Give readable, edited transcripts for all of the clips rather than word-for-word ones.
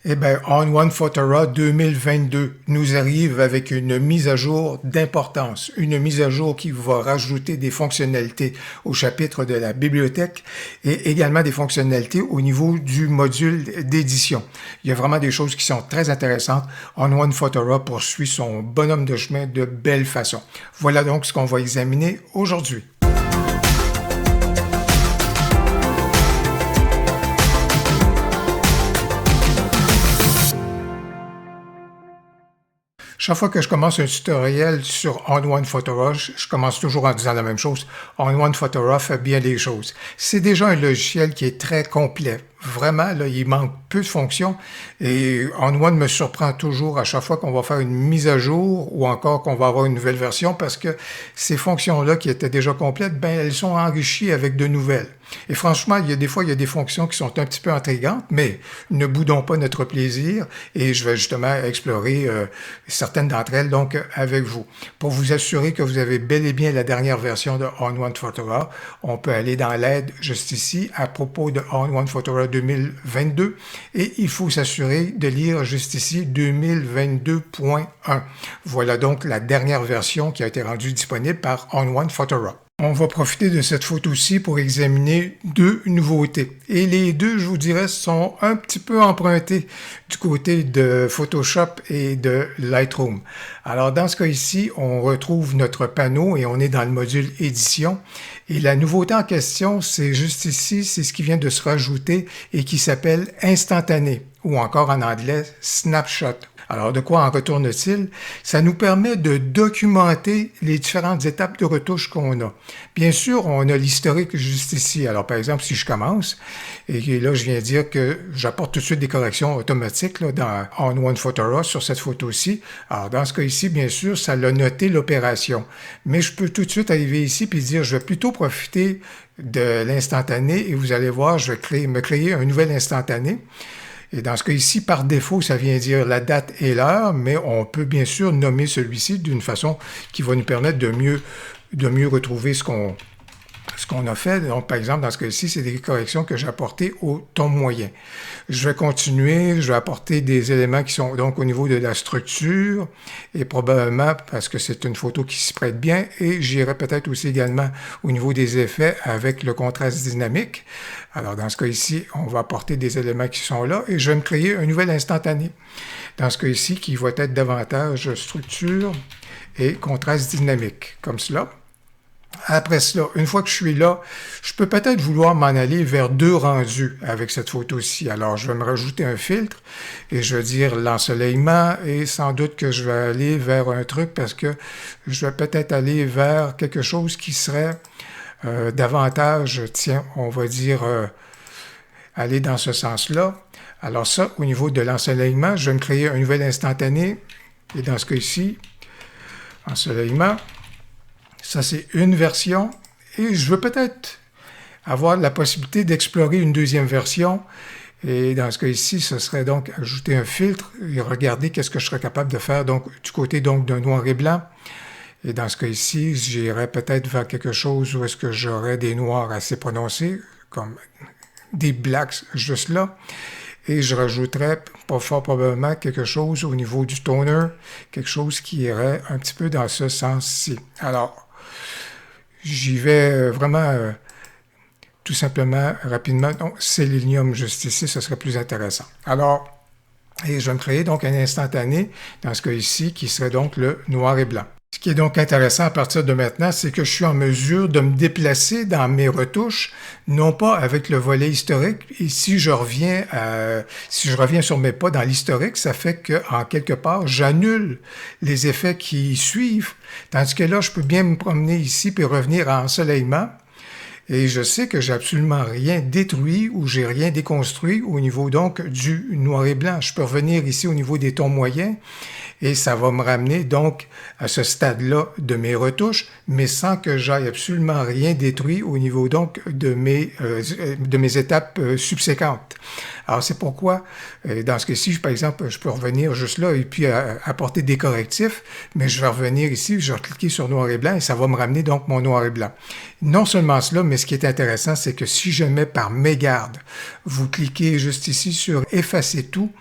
Eh bien, On1 Photora 2022 nous arrive avec une mise à jour d'importance, une mise à jour qui va rajouter des fonctionnalités au chapitre de la bibliothèque et également des fonctionnalités au niveau du module d'édition. Il y a vraiment des choses qui sont très intéressantes. On1 Photora poursuit son bonhomme de chemin de belle façon. Voilà donc ce qu'on va examiner aujourd'hui. Chaque fois que je commence un tutoriel sur On1 Photora, je commence toujours en disant la même chose. On1 Photora fait bien les choses. C'est déjà un logiciel qui est très complet. Vraiment, là, il manque peu de fonctions et On1 me surprend toujours à chaque fois qu'on va faire une mise à jour ou encore qu'on va avoir une nouvelle version parce que ces fonctions-là qui étaient déjà complètes, ben elles sont enrichies avec de nouvelles. Et franchement, il y a des fonctions qui sont un petit peu intrigantes, mais ne boudons pas notre plaisir et je vais justement explorer certaines d'entre elles donc avec vous. Pour vous assurer que vous avez bel et bien la dernière version de On1 Photora, on peut aller dans l'aide juste ici à propos de On1 Photora 2022 et il faut s'assurer de lire juste ici 2022.1. Voilà donc la dernière version qui a été rendue disponible par On1 Photora. On va profiter de cette photo-ci pour examiner deux nouveautés. Et les deux, je vous dirais, sont un petit peu empruntés du côté de Photoshop et de Lightroom. Alors, dans ce cas ici, on retrouve notre panneau et on est dans le module édition. Et la nouveauté en question, c'est juste ici, c'est ce qui vient de se rajouter et qui s'appelle instantané, ou encore en anglais snapshot. Alors, de quoi en retourne-t-il? Ça nous permet de documenter les différentes étapes de retouche qu'on a. Bien sûr, on a l'historique juste ici. Alors, par exemple, si je commence, et là, je viens dire que j'apporte tout de suite des corrections automatiques là, dans On1 Photora sur cette photo-ci. Alors, dans ce cas ici, bien sûr, ça l'a noté l'opération. Mais je peux tout de suite arriver ici et dire, je vais plutôt profiter de l'instantané et vous allez voir, je vais me créer un nouvel instantané. Et dans ce cas ici, par défaut, ça vient dire la date et l'heure, mais on peut bien sûr nommer celui-ci d'une façon qui va nous permettre de mieux retrouver ce qu'on a fait. Donc, par exemple, dans ce cas-ci, c'est des corrections que j'ai apportées au ton moyen. Je vais continuer, je vais apporter des éléments qui sont donc au niveau de la structure et probablement parce que c'est une photo qui s'y prête bien et j'irai peut-être aussi également au niveau des effets avec le contraste dynamique. Alors, dans ce cas ici, on va apporter des éléments qui sont là et je vais me créer un nouvel instantané. Dans ce cas ici, qui va être davantage structure et contraste dynamique, comme cela. Après cela, une fois que je suis là, je peux peut-être vouloir m'en aller vers deux rendus avec cette photo-ci. Alors, je vais me rajouter un filtre et je vais dire l'ensoleillement et sans doute que je vais aller vers un truc parce que je vais peut-être aller vers quelque chose qui serait davantage, tiens, on va dire, aller dans ce sens-là. Alors ça, au niveau de l'ensoleillement, je vais me créer un nouvel instantané et dans ce cas ici, ensoleillement. Ça, c'est une version et je veux peut-être avoir la possibilité d'explorer une deuxième version. Et dans ce cas ici, ce serait donc ajouter un filtre et regarder qu'est-ce que je serais capable de faire donc du côté donc d'un noir et blanc. Et dans ce cas ici, j'irais peut-être vers quelque chose où est-ce que j'aurais des noirs assez prononcés, comme des blacks juste là. Et je rajouterais fort probablement quelque chose au niveau du toner, quelque chose qui irait un petit peu dans ce sens-ci. Alors, j'y vais vraiment tout simplement rapidement. Donc, Selenium juste ici, ce serait plus intéressant. Alors, et je vais me créer donc un instantané dans ce cas ici qui serait donc le noir et blanc. Ce qui est donc intéressant à partir de maintenant, c'est que je suis en mesure de me déplacer dans mes retouches, non pas avec le volet historique. Et si je reviens sur mes pas dans l'historique, ça fait qu'en quelque part, j'annule les effets qui suivent. Tandis que là, je peux bien me promener ici puis revenir à ensoleillement. Et je sais que j'ai absolument rien détruit ou j'ai rien déconstruit au niveau donc du noir et blanc. Je peux revenir ici au niveau des tons moyens et ça va me ramener donc à ce stade-là de mes retouches, mais sans que j'aille absolument rien détruit au niveau donc de mes étapes subséquentes. Alors, c'est pourquoi, dans ce cas-ci, par exemple, je peux revenir juste là et puis apporter des correctifs, mais je vais revenir ici, je vais cliquer sur noir et blanc et ça va me ramener donc mon noir et blanc. Non seulement cela, mais ce qui est intéressant, c'est que si je mets par mégarde, vous cliquez juste ici sur effacer tout,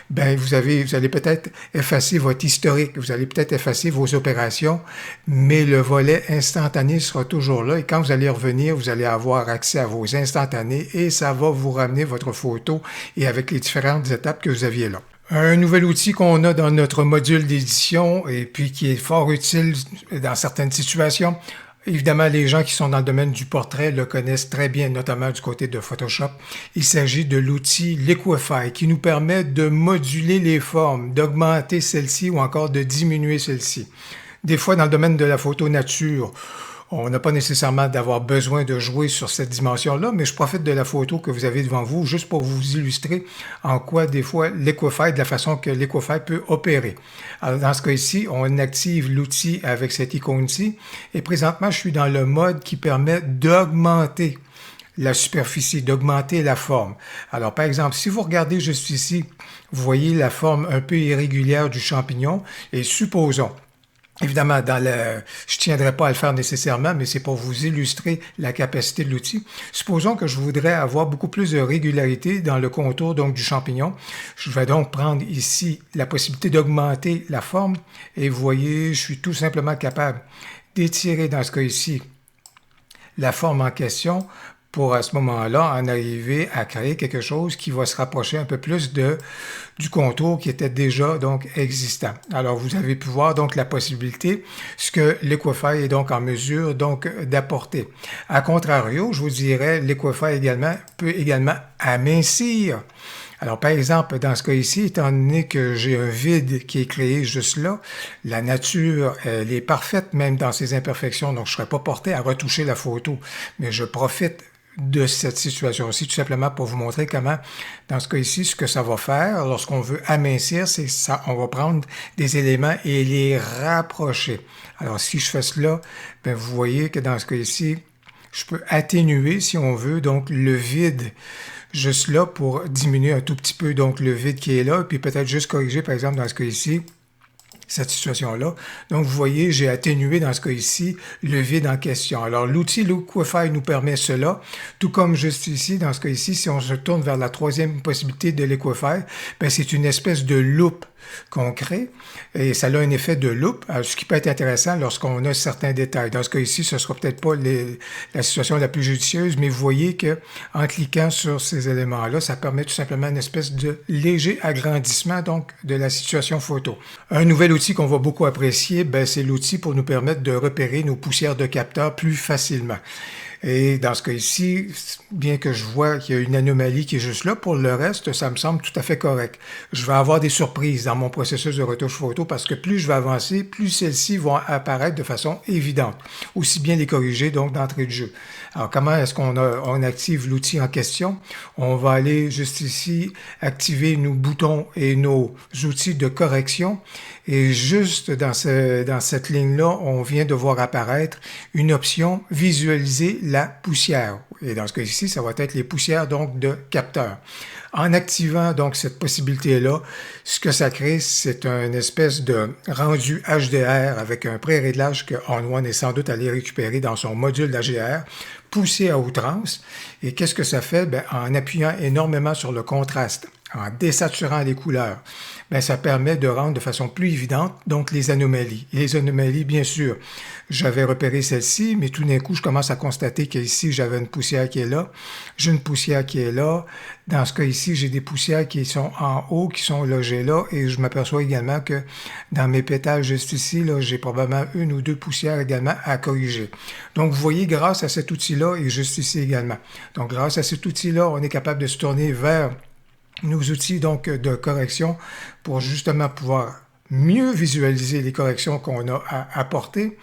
ben vous allez peut-être effacer votre historique, vous allez peut-être effacer vos opérations, mais le volet instantané sera toujours là et quand vous allez revenir, vous allez avoir accès à vos instantanés et ça va vous ramener votre photo et avec les différentes étapes que vous aviez là. Un nouvel outil qu'on a dans notre module d'édition et puis qui est fort utile dans certaines situations. Évidemment, les gens qui sont dans le domaine du portrait le connaissent très bien, notamment du côté de Photoshop. Il s'agit de l'outil Liquify qui nous permet de moduler les formes, d'augmenter celles-ci ou encore de diminuer celles-ci. Des fois, dans le domaine de la photo nature, on n'a pas nécessairement d'avoir besoin de jouer sur cette dimension-là, mais je profite de la photo que vous avez devant vous juste pour vous illustrer en quoi des fois Liquify, de la façon que Liquify peut opérer. Alors dans ce cas-ci, on active l'outil avec cette icône-ci et présentement, je suis dans le mode qui permet d'augmenter la superficie, d'augmenter la forme. Alors par exemple, si vous regardez juste ici, vous voyez la forme un peu irrégulière du champignon et supposons, évidemment, je ne tiendrai pas à le faire nécessairement, mais c'est pour vous illustrer la capacité de l'outil. Supposons que je voudrais avoir beaucoup plus de régularité dans le contour donc, du champignon. Je vais donc prendre ici la possibilité d'augmenter la forme. Et vous voyez, je suis tout simplement capable d'étirer dans ce cas ici la forme en question pour à ce moment-là en arriver à créer quelque chose qui va se rapprocher un peu plus du contour qui était déjà donc existant. Alors vous avez pu voir donc la possibilité, ce que Liquify est donc en mesure donc d'apporter. A contrario, je vous dirais, Liquify peut également amincir. Alors, par exemple, dans ce cas ici, étant donné que j'ai un vide qui est créé juste là, la nature, elle est parfaite même dans ses imperfections, donc je ne serais pas porté à retoucher la photo, mais je profite de cette situation-ci, tout simplement pour vous montrer comment, dans ce cas ici, ce que ça va faire lorsqu'on veut amincir, c'est ça, on va prendre des éléments et les rapprocher. Alors, si je fais cela, bien, vous voyez que dans ce cas ici, je peux atténuer, si on veut, donc le vide juste là pour diminuer un tout petit peu donc le vide qui est là, puis peut-être juste corriger, par exemple, dans ce cas ici, cette situation-là. Donc, vous voyez, j'ai atténué dans ce cas ici le vide en question. Alors, l'outil Liquify nous permet cela, tout comme juste ici, dans ce cas ici, si on se tourne vers la troisième possibilité de Liquify, ben, c'est une espèce de loupe qu'on crée et ça a un effet de loupe, ce qui peut être intéressant lorsqu'on a certains détails. Dans ce cas ici, ce ne sera peut-être pas la situation la plus judicieuse, mais vous voyez que en cliquant sur ces éléments-là, ça permet tout simplement une espèce de léger agrandissement donc de la situation photo. Un nouvel outil qu'on va beaucoup apprécier, ben, c'est l'outil pour nous permettre de repérer nos poussières de capteurs plus facilement. Et dans ce cas ici, bien que je vois qu'il y a une anomalie qui est juste là, pour le reste, ça me semble tout à fait correct. Je vais avoir des surprises dans mon processus de retouche photo parce que plus je vais avancer, plus celles-ci vont apparaître de façon évidente. Aussi bien les corriger donc d'entrée de jeu. Alors comment est-ce qu'on active l'outil en question? On va aller juste ici, activer nos boutons et nos outils de correction. Et juste dans cette ligne-là, on vient de voir apparaître une option « Visualiser la poussière ». Et dans ce cas ici, ça va être les poussières donc de capteurs. En activant donc cette possibilité-là, ce que ça crée, c'est une espèce de rendu HDR avec un pré-réglage que ON1 est sans doute allé récupérer dans son module d'HDR, poussé à outrance. Et qu'est-ce que ça fait? Bien, en appuyant énormément sur le contraste, en désaturant les couleurs, bien, ça permet de rendre de façon plus évidente donc les anomalies. Et les anomalies, bien sûr, j'avais repéré celle-ci, mais tout d'un coup, je commence à constater qu'ici, j'avais une poussière qui est là, j'ai une poussière qui est là. Dans ce cas ici, j'ai des poussières qui sont en haut, qui sont logées là, et je m'aperçois également que dans mes pétales juste ici, là, j'ai probablement une ou deux poussières également à corriger. Donc, vous voyez, grâce à cet outil-là, et juste ici également. Donc, grâce à cet outil-là, on est capable de se tourner vers nos outils donc de correction pour justement pouvoir mieux visualiser les corrections qu'on a à apporter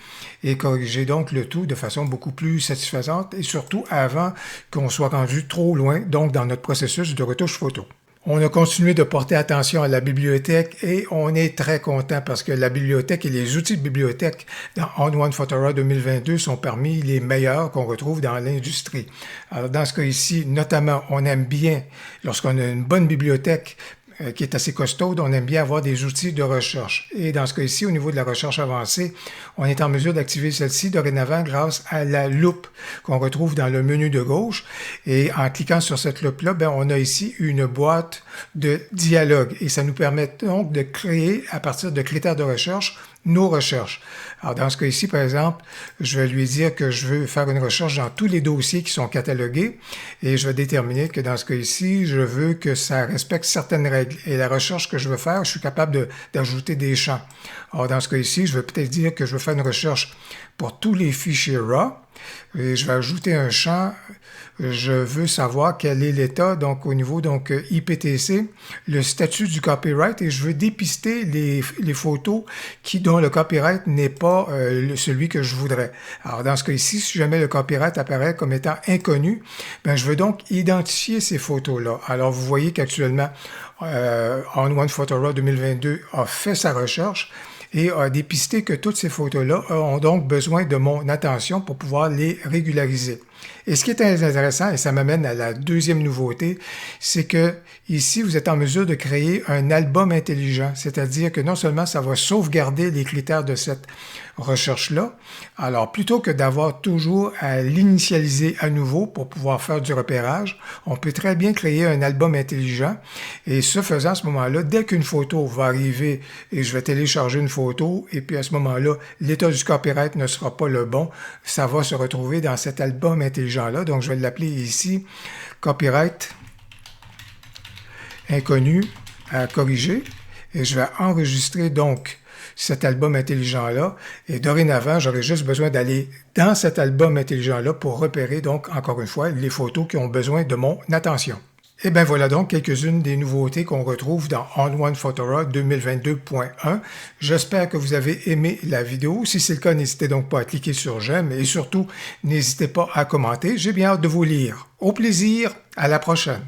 et corriger donc le tout de façon beaucoup plus satisfaisante et surtout avant qu'on soit rendu trop loin donc dans notre processus de retouche photo. On a continué de porter attention à la bibliothèque et on est très content parce que la bibliothèque et les outils de bibliothèque dans On-One Photorough 2022 sont parmi les meilleurs qu'on retrouve dans l'industrie. Alors dans ce cas ici, notamment, on aime bien, lorsqu'on a une bonne bibliothèque qui est assez costaude, on aime bien avoir des outils de recherche. Et dans ce cas ici, au niveau de la recherche avancée, on est en mesure d'activer celle-ci dorénavant grâce à la loupe qu'on retrouve dans le menu de gauche. Et en cliquant sur cette loupe-là, on a ici une boîte de dialogue. Et ça nous permet donc de créer, à partir de critères de recherche, nos recherches. Alors, dans ce cas ici, par exemple, je vais lui dire que je veux faire une recherche dans tous les dossiers qui sont catalogués et je vais déterminer que dans ce cas ici, je veux que ça respecte certaines règles. Et la recherche que je veux faire, je suis capable d'ajouter des champs. Alors, dans ce cas ici, je vais peut-être dire que je veux faire une recherche pour tous les fichiers RAW et je vais ajouter un champ. Je veux savoir quel est l'état, donc au niveau IPTC, le statut du copyright, et je veux dépister les photos dont le copyright n'est pas celui que je voudrais. Alors dans ce cas ici, si jamais le copyright apparaît comme étant inconnu, je veux donc identifier ces photos-là. Alors vous voyez qu'actuellement, On-One Photorough 2022 a fait sa recherche et a dépisté que toutes ces photos-là ont donc besoin de mon attention pour pouvoir les régulariser. Et ce qui est intéressant, et ça m'amène à la deuxième nouveauté, c'est que ici, vous êtes en mesure de créer un album intelligent, c'est-à-dire que non seulement ça va sauvegarder les critères de cette recherche-là, alors plutôt que d'avoir toujours à l'initialiser à nouveau pour pouvoir faire du repérage, on peut très bien créer un album intelligent et ce faisant, à ce moment-là, dès qu'une photo va arriver et je vais télécharger une photo et puis à ce moment-là, l'état du copyright ne sera pas le bon, ça va se retrouver dans cet album intelligent-là. Donc, je vais l'appeler ici copyright inconnu à corriger et je vais enregistrer donc cet album intelligent-là et dorénavant, j'aurai juste besoin d'aller dans cet album intelligent-là pour repérer donc, encore une fois, les photos qui ont besoin de mon attention. Et bien voilà donc quelques-unes des nouveautés qu'on retrouve dans On-One Photorough 2022.1. J'espère que vous avez aimé la vidéo. Si c'est le cas, n'hésitez donc pas à cliquer sur j'aime et surtout, n'hésitez pas à commenter. J'ai bien hâte de vous lire. Au plaisir, à la prochaine.